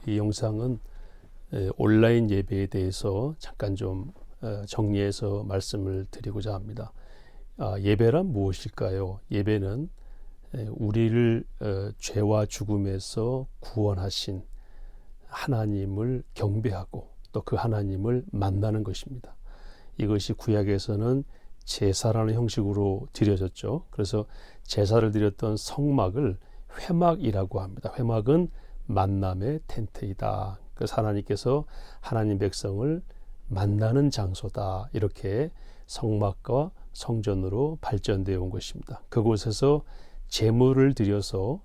이 영상은 온라인 예배에 대해서 잠깐 좀 정리해서 말씀을 드리고자 합니다. 예배란 무엇일까요? 예배는 우리를 죄와 죽음에서 구원하신 하나님을 경배하고 또 그 하나님을 만나는 것입니다. 이것이 구약에서는 제사라는 형식으로 드려졌죠. 그래서 제사를 드렸던 성막을 회막이라고 합니다. 회막은 만남의 텐트이다. 그래서 하나님께서 하나님 백성을 만나는 장소다. 이렇게 성막과 성전으로 발전되어 온 것입니다. 그곳에서 제물을 드려서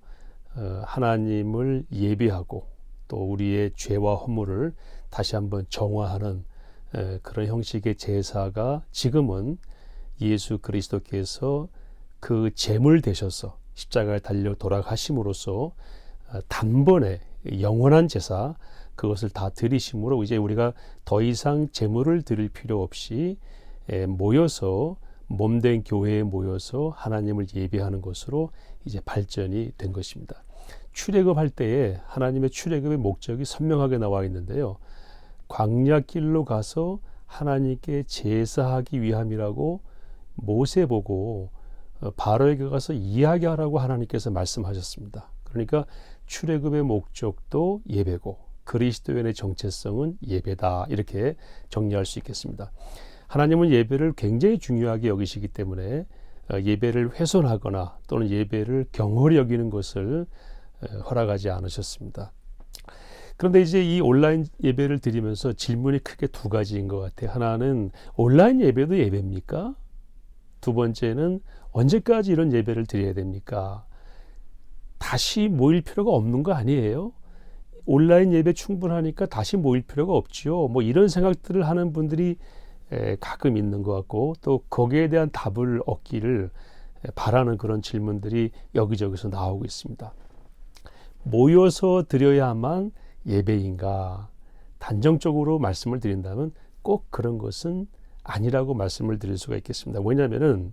하나님을 예배하고 또 우리의 죄와 허물을 다시 한번 정화하는 그런 형식의 제사가 지금은 예수 그리스도께서 그 제물 되셔서 십자가에 달려 돌아가심으로써 단번에 영원한 제사 그것을 다 드리심으로 이제 우리가 더 이상 제물을 드릴 필요 없이 모여서 몸된 교회에 모여서 하나님을 예배하는 것으로 이제 발전이 된 것입니다. 출애굽할 때에 하나님의 출애굽의 목적이 선명하게 나와 있는데요. 광야길로 가서 하나님께 제사하기 위함이라고 모세 보고 바로에게 가서 이야기하라고 하나님께서 말씀하셨습니다. 그러니까 출애굽의 목적도 예배고 그리스도인의 정체성은 예배다. 이렇게 정리할 수 있겠습니다. 하나님은 예배를 굉장히 중요하게 여기시기 때문에 예배를 훼손하거나 또는 예배를 경홀히 여기는 것을 허락하지 않으셨습니다. 그런데 이제 이 온라인 예배를 드리면서 질문이 크게 두 가지인 것 같아요. 하나는 온라인 예배도 예배입니까? 두 번째는 언제까지 이런 예배를 드려야 됩니까? 다시 모일 필요가 없는 거 아니에요? 온라인 예배 충분하니까 다시 모일 필요가 없지요. 뭐 이런 생각들을 하는 분들이 가끔 있는 것 같고 또 거기에 대한 답을 얻기를 바라는 그런 질문들이 여기저기서 나오고 있습니다. 모여서 드려야만 예배인가? 단정적으로 말씀을 드린다면 꼭 그런 것은 아니라고 말씀을 드릴 수가 있겠습니다. 왜냐하면은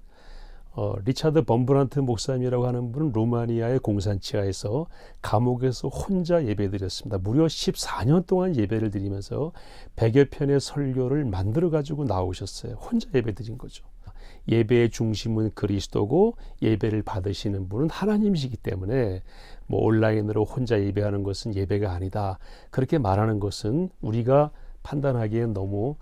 리차드 범브란트 목사님이라고 하는 분은 루마니아의 공산치하에서 감옥에서 혼자 예배드렸습니다. 무려 14년 동안 예배를 드리면서 100여 편의 설교를 만들어 가지고 나오셨어요. 혼자 예배드린 거죠. 예배의 중심은 그리스도고 예배를 받으시는 분은 하나님이시기 때문에 뭐 온라인으로 혼자 예배하는 것은 예배가 아니다. 그렇게 말하는 것은 우리가 판단하기엔 너무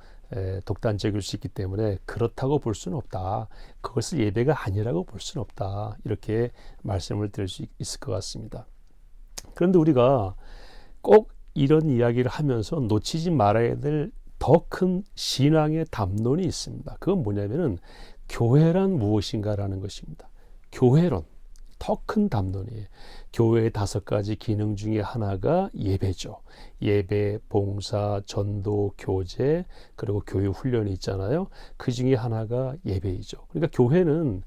독단적일 수 있기 때문에 그렇다고 볼 수는 없다. 그것을 예배가 아니라고 볼 수는 없다. 이렇게 말씀을 드릴 수 있을 것 같습니다. 그런데 우리가 꼭 이런 이야기를 하면서 놓치지 말아야 될 더 큰 신앙의 담론이 있습니다. 그건 뭐냐면은 교회란 무엇인가라는 것입니다. 교회론, 더 큰 담론이에요. 교회의 5가지 기능 중에 하나가 예배죠. 예배, 봉사, 전도, 교제, 그리고 교육 훈련이 있잖아요. 그 중에 하나가 예배이죠. 그러니까 교회는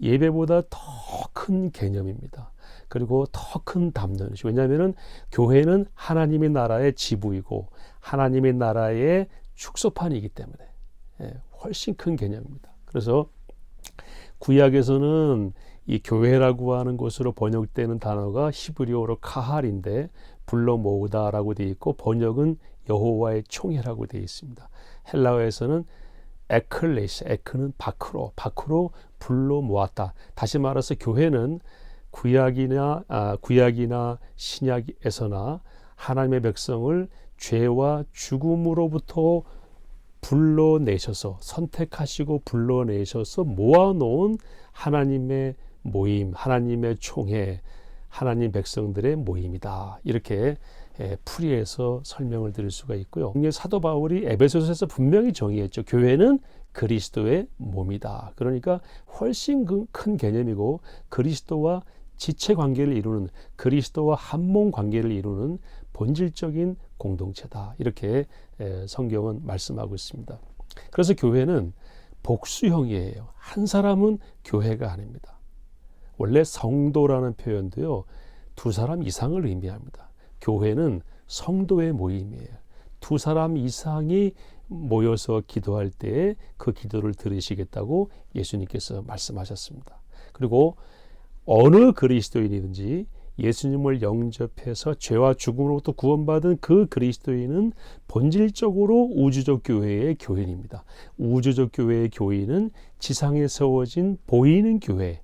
예배보다 더 큰 개념입니다. 그리고 더 큰 담론이죠. 왜냐하면 교회는 하나님의 나라의 지부이고 하나님의 나라의 축소판이기 때문에 훨씬 큰 개념입니다. 그래서 구약에서는 이 교회라고 하는 것으로 번역되는 단어가 히브리어로 카할인데 불러 모으다라고 되어 있고 번역은 여호와의 총회라고 되어 있습니다. 헬라어에서는 에클레시, 에크는 밖으로 불러 모았다. 다시 말해서 교회는 구약이나 신약에서나 하나님의 백성을 죄와 죽음으로부터 불러내셔서 선택하시고 불러내셔서 모아놓은 하나님의 모임, 하나님의 총회, 하나님 백성들의 모임이다. 이렇게 풀이해서 설명을 드릴 수가 있고요. 사도 바울이 에베소서에서 분명히 정의했죠. 교회는 그리스도의 몸이다. 그러니까 훨씬 큰 개념이고 그리스도와 지체 관계를 이루는 그리스도와 한몸 관계를 이루는 본질적인 공동체다. 이렇게 성경은 말씀하고 있습니다. 그래서 교회는 복수형이에요. 한 사람은 교회가 아닙니다. 원래 성도라는 표현도요. 2사람 이상을 의미합니다. 교회는 성도의 모임이에요. 2사람 이상이 모여서 기도할 때에 그 기도를 들으시겠다고 예수님께서 말씀하셨습니다. 그리고 어느 그리스도인이든지 예수님을 영접해서 죄와 죽음으로부터 구원받은 그 그리스도인은 본질적으로 우주적 교회의 교인입니다. 우주적 교회의 교인은 지상에 세워진 보이는 교회의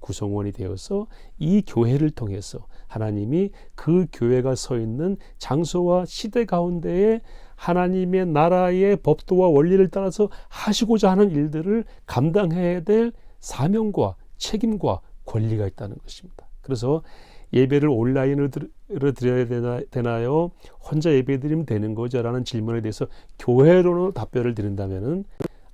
구성원이 되어서 이 교회를 통해서 하나님이 그 교회가 서 있는 장소와 시대 가운데에 하나님의 나라의 법도와 원리를 따라서 하시고자 하는 일들을 감당해야 될 사명과 책임과 권리가 있다는 것입니다. 그래서 예배를 온라인으로 드려야 되나요? 혼자 예배 드리면 되는 거죠? 라는 질문에 대해서 교회로 답변을 드린다면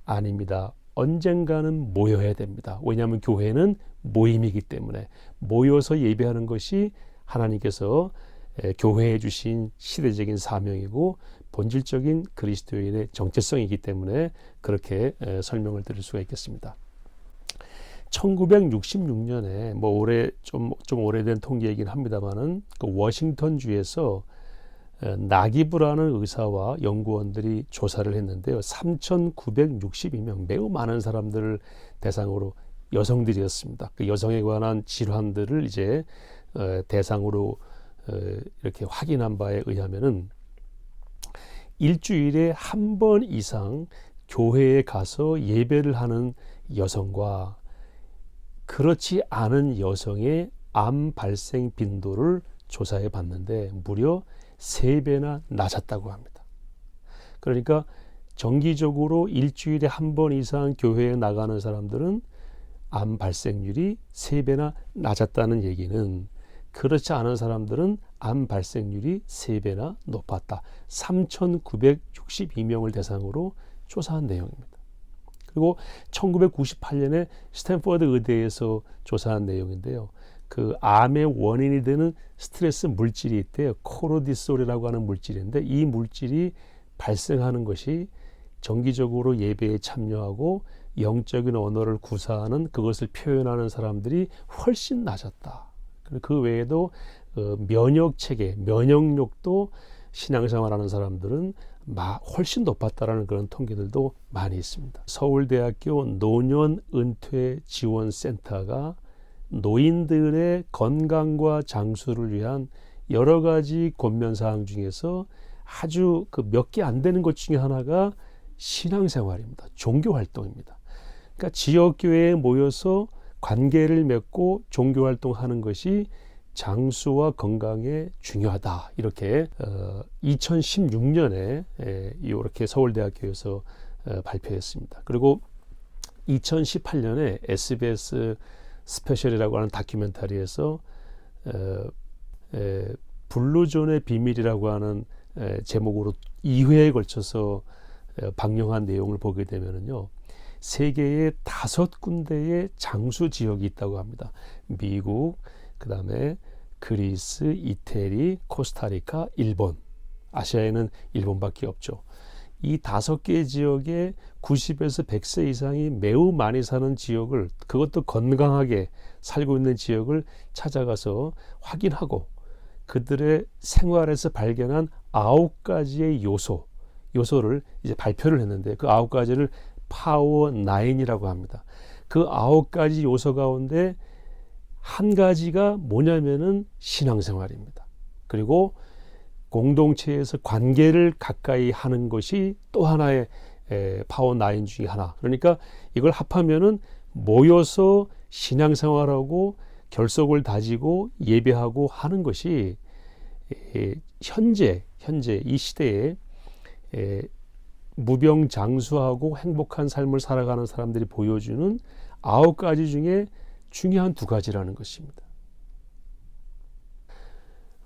아닙니다. 언젠가는 모여야 됩니다. 왜냐하면 교회는 모임이기 때문에 모여서 예배하는 것이 하나님께서 교회에 주신 시대적인 사명이고 본질적인 그리스도인의 정체성이기 때문에 그렇게 설명을 드릴 수가 있겠습니다. 1966년에 좀 오래된 통계이긴 합니다만은 그 워싱턴 주에서 나기부라는 의사와 연구원들이 조사를 했는데요. 3,962명 매우 많은 사람들을 대상으로 여성들이었습니다. 그 여성에 관한 질환들을 이제 대상으로 이렇게 확인한 바에 의하면은 일주일에 한 번 이상 교회에 가서 예배를 하는 여성과 그렇지 않은 여성의 암 발생 빈도를 조사해 봤는데 무려 3배나 낮았다고 합니다. 그러니까 정기적으로 일주일에 한 번 이상 교회에 나가는 사람들은 암 발생률이 3배나 낮았다는 얘기는 그렇지 않은 사람들은 암 발생률이 3배나 높았다. 3,962명을 대상으로 조사한 내용입니다. 그리고 1998년에 스탠퍼드 의대에서 조사한 내용인데요. 그 암의 원인이 되는 스트레스 물질이 있대요. 코르티솔이라고 하는 물질인데 이 물질이 발생하는 것이 정기적으로 예배에 참여하고 영적인 언어를 구사하는 그것을 표현하는 사람들이 훨씬 낮았다. 그 외에도 면역 체계, 면역력도 신앙생활하는 사람들은 훨씬 높았다라는 그런 통계들도 많이 있습니다. 서울대학교 노년은퇴지원센터가 노인들의 건강과 장수를 위한 여러 가지 권면사항 중에서 아주 그 몇 개 안 되는 것 중에 하나가 신앙생활입니다. 종교활동입니다. 그러니까 지역교회에 모여서 관계를 맺고 종교활동하는 것이 장수와 건강에 중요하다. 이렇게 2016년에 이렇게 서울대학교에서 발표했습니다. 그리고 2018년에 SBS 스페셜이라고 하는 다큐멘터리에서 블루존의 비밀이라고 하는 제목으로 2회에 걸쳐서 방영한 내용을 보게 되면요. 세계에 5군데의 장수 지역이 있다고 합니다. 미국, 그 다음에 그리스, 이태리, 코스타리카, 일본. 아시아에는 일본밖에 없죠. 이 5개 지역에 90에서 100세 이상이 매우 많이 사는 지역을, 그것도 건강하게 살고 있는 지역을 찾아가서 확인하고 그들의 생활에서 발견한 9가지의 요소를 이제 발표를 했는데 그 9가지를 파워 9이라고 합니다. 그 9가지 요소 가운데 한 가지가 뭐냐면은 신앙생활입니다. 그리고 공동체에서 관계를 가까이 하는 것이 또 하나의 파워 9 중에 하나. 그러니까 이걸 합하면은 모여서 신앙생활하고 결속을 다지고 예배하고 하는 것이 현재 이 시대에 무병장수하고 행복한 삶을 살아가는 사람들이 보여주는 9가지 중에 중요한 2가지라는 것입니다.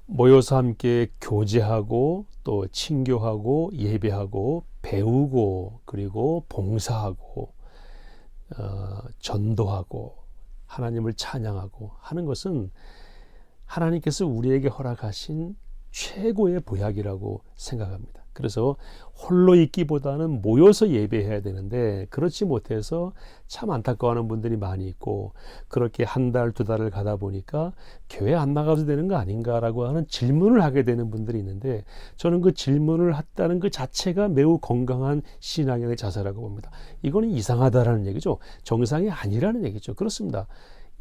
모여서 함께 교제하고 또 친교하고 예배하고 배우고 그리고 봉사하고 전도하고 하나님을 찬양하고 하는 것은 하나님께서 우리에게 허락하신 최고의 보약이라고 생각합니다. 그래서 홀로 있기보다는 모여서 예배해야 되는데 그렇지 못해서 참 안타까워하는 분들이 많이 있고 그렇게 한 달, 2달을 가다 보니까 교회 안 나가도 되는 거 아닌가라고 하는 질문을 하게 되는 분들이 있는데 저는 그 질문을 했다는 그 자체가 매우 건강한 신앙의 자세라고 봅니다. 이거는 이상하다라는 얘기죠. 정상이 아니라는 얘기죠. 그렇습니다.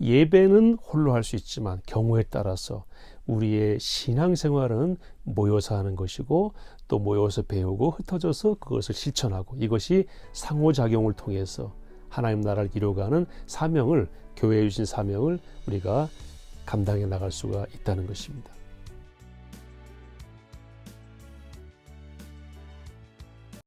예배는 홀로 할 수 있지만 경우에 따라서 우리의 신앙생활은 모여서 하는 것이고 또 모여서 배우고 흩어져서 그것을 실천하고 이것이 상호작용을 통해서 하나님 나라를 이루어가는 사명을 교회에 주신 사명을 우리가 감당해 나갈 수가 있다는 것입니다.